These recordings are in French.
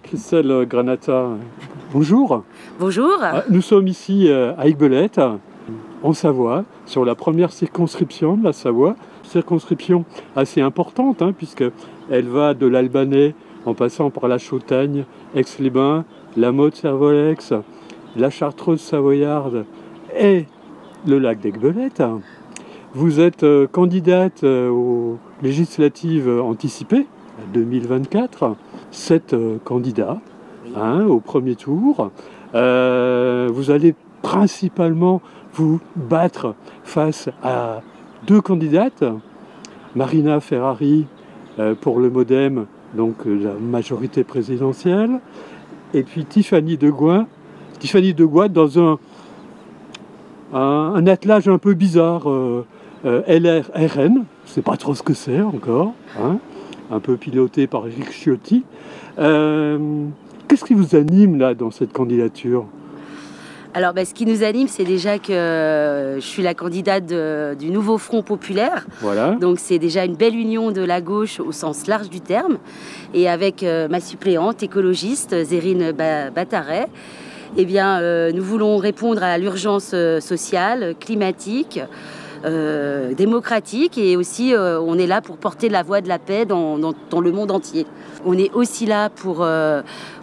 Christelle Granata, bonjour. Bonjour. Nous sommes ici à Aiguebelette, en Savoie, sur la première circonscription de la Savoie. Circonscription assez importante, puisqu'elle va de l'Albanais en passant par la Chautagne, Aix-les-Bains, la Motte-Servolex, la Chartreuse savoyarde et le lac d'Aiguebelette. Vous êtes candidate aux législatives anticipées 2024, 7 candidats au premier tour. Vous allez principalement vous battre face à 2 candidates, Marina Ferrari pour le MoDem, donc la majorité présidentielle, et puis Tiffany de Gois dans un attelage un peu bizarre, LR-RN, je ne sais pas trop ce que c'est encore, un peu piloté par Eric Ciotti. Qu'est-ce qui vous anime là dans cette candidature ? Alors, ce qui nous anime, c'est déjà que je suis la candidate du nouveau Front populaire. Voilà. Donc, c'est déjà une belle union de la gauche au sens large du terme. Et avec ma suppléante écologiste, Zérine Bataret, nous voulons répondre à l'urgence sociale, climatique, démocratique, et aussi on est là pour porter la voix de la paix dans le monde entier. On est aussi là pour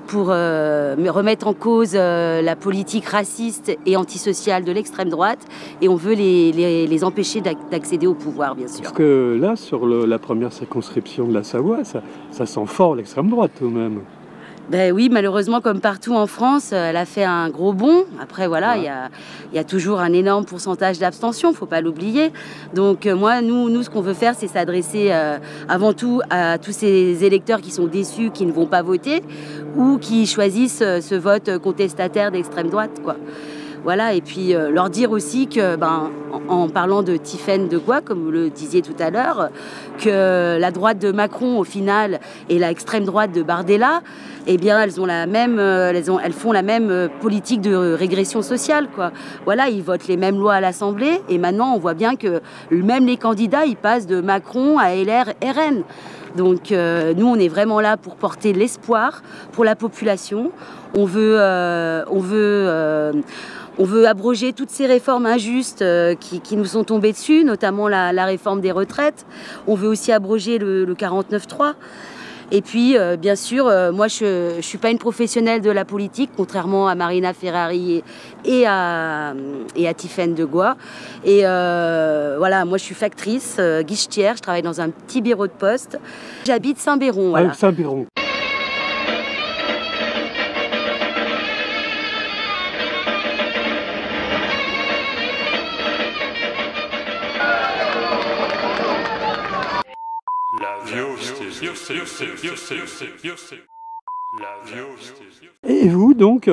remettre en cause la politique raciste et antisociale de l'extrême droite, et on veut les empêcher d'accéder au pouvoir, bien sûr. Parce que là, sur la première circonscription de la Savoie, ça sent fort l'extrême droite tout de même. Oui, malheureusement, comme partout en France, elle a fait un gros bond. Après, voilà, il y a toujours un énorme pourcentage d'abstention, il ne faut pas l'oublier. Donc, nous, ce qu'on veut faire, c'est s'adresser avant tout à tous ces électeurs qui sont déçus, qui ne vont pas voter, ou qui choisissent ce vote contestataire d'extrême droite, quoi. Voilà, et puis leur dire aussi que, en parlant de Tiffany de Gois, comme vous le disiez tout à l'heure, que la droite de Macron, au final, et l'extrême droite de Bardella, elles font la même politique de régression sociale, quoi. Voilà, ils votent les mêmes lois à l'Assemblée, et maintenant, on voit bien que même les candidats, ils passent de Macron à LR, RN. Donc nous, on est vraiment là pour porter l'espoir pour la population. On veut abroger toutes ces réformes injustes qui nous sont tombées dessus, notamment la réforme des retraites. On veut aussi abroger le 49.3. Et puis, bien sûr, moi, je ne suis pas une professionnelle de la politique, contrairement à Marina Ferrari et à Tiffany de Gois. Et voilà, moi, je suis factrice, guichetière, je travaille dans un petit bureau de poste. J'habite Saint-Béron. Voilà. Saint-Béron. Et vous, donc,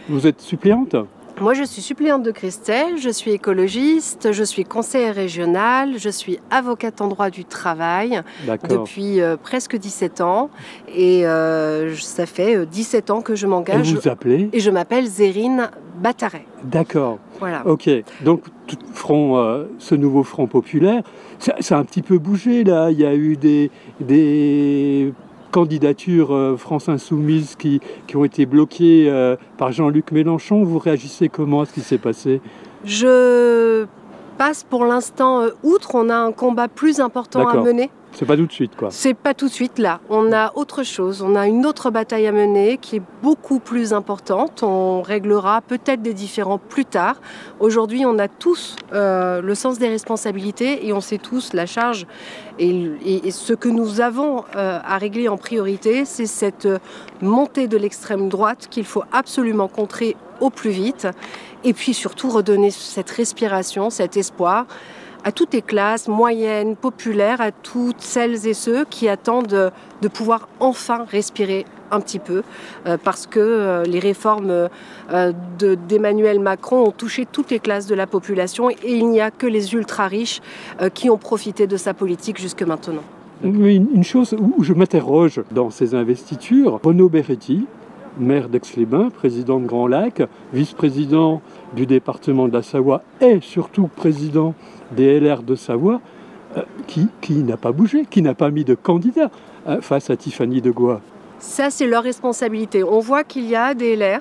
vous êtes suppléante ? Moi, je suis suppléante de Christelle, je suis écologiste, je suis conseillère régionale, je suis avocate en droit du travail depuis presque 17 ans. Et ça fait 17 ans que je m'engage. Et vous appelez ? Et je m'appelle Zérine Bataret. D'accord. Voilà. Ok. Donc, ce nouveau Front populaire, ça a un petit peu bougé là. Il y a eu des candidatures France Insoumise qui ont été bloquées par Jean-Luc Mélenchon. Vous réagissez comment à ce qui s'est passé ? Je passe pour l'instant outre. On a un combat plus important à mener. C'est pas tout de suite, quoi. C'est pas tout de suite, là. On a autre chose. On a une autre bataille à mener qui est beaucoup plus importante. On réglera peut-être des différends plus tard. Aujourd'hui, on a tous le sens des responsabilités et on sait tous la charge. Et ce que nous avons à régler en priorité, c'est cette montée de l'extrême droite qu'il faut absolument contrer au plus vite. Et puis surtout redonner cette respiration, cet espoir à toutes les classes, moyennes, populaires, à toutes celles et ceux qui attendent de pouvoir enfin respirer un petit peu, parce que les réformes d'Emmanuel Macron ont touché toutes les classes de la population et il n'y a que les ultra-riches qui ont profité de sa politique jusque maintenant. Une chose où je m'interroge dans ces investitures, Renaud Beretti, maire d'Aix-les-Bains, président de Grand Lac, vice-président du département de la Savoie et surtout président des LR de Savoie, qui n'a pas bougé, qui n'a pas mis de candidat face à Tiffany de Gois. Ça, c'est leur responsabilité. On voit qu'il y a des LR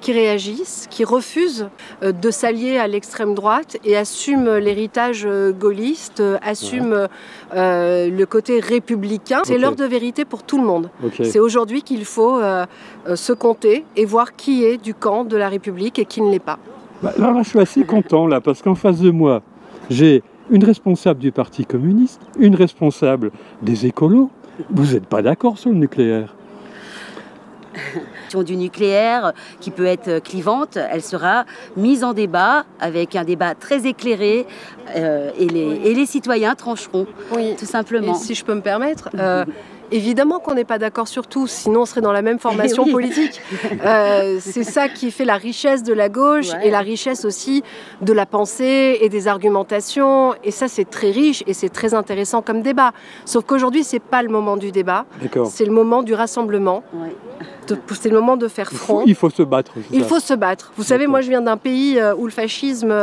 qui réagissent, qui refusent de s'allier à l'extrême droite et assument l'héritage gaulliste, assument le côté républicain. C'est l'heure de vérité pour tout le monde. C'est aujourd'hui qu'il faut se compter et voir qui est du camp de la République et qui ne l'est pas. Alors là, je suis assez content, là, parce qu'en face de moi, j'ai une responsable du Parti communiste, une responsable des écolos. Vous n'êtes pas d'accord sur le nucléaire? Du nucléaire qui peut être clivante, elle sera mise en débat avec un débat très éclairé et les citoyens trancheront, tout simplement. Et si je peux me permettre, évidemment qu'on n'est pas d'accord sur tout, sinon on serait dans la même formation politique. C'est ça qui fait la richesse de la gauche et la richesse aussi de la pensée et des argumentations. Et ça, c'est très riche et c'est très intéressant comme débat. Sauf qu'aujourd'hui, c'est pas le moment du débat, c'est le moment du rassemblement. C'est le moment de faire front. Il faut se battre. Il faut se battre. Vous savez, moi je viens d'un pays où le fascisme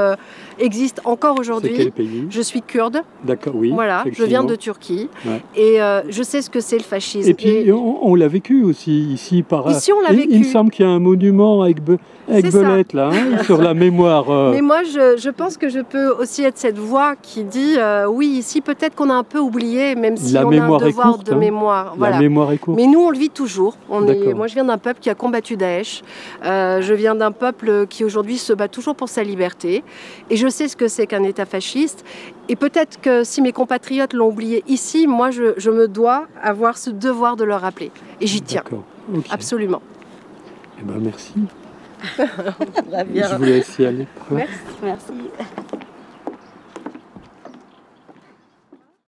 existe encore aujourd'hui. C'est quel pays? Je suis kurde. D'accord, oui. Voilà, je viens de Turquie. Et je sais ce que c'est le fascisme. Et puis on l'a vécu aussi ici. Ici on l'a vécu. Il me semble qu'il y a un monument avec Belette là, hein, sur la mémoire. Mais moi je pense que je peux aussi être cette voix qui dit oui, ici peut-être qu'on a un peu oublié, même si on a un devoir de mémoire. La mémoire est courte. Mais nous on le vit toujours. Moi je viens d'un peuple qui a combattu Daesh. Je viens d'un peuple qui aujourd'hui se bat toujours pour sa liberté. Et je sais ce que c'est qu'un État fasciste. Et peut-être que si mes compatriotes l'ont oublié ici, moi je me dois avoir ce devoir de le rappeler. Et j'y tiens. Absolument. Eh ben merci. Je vous laisse y aller. Merci.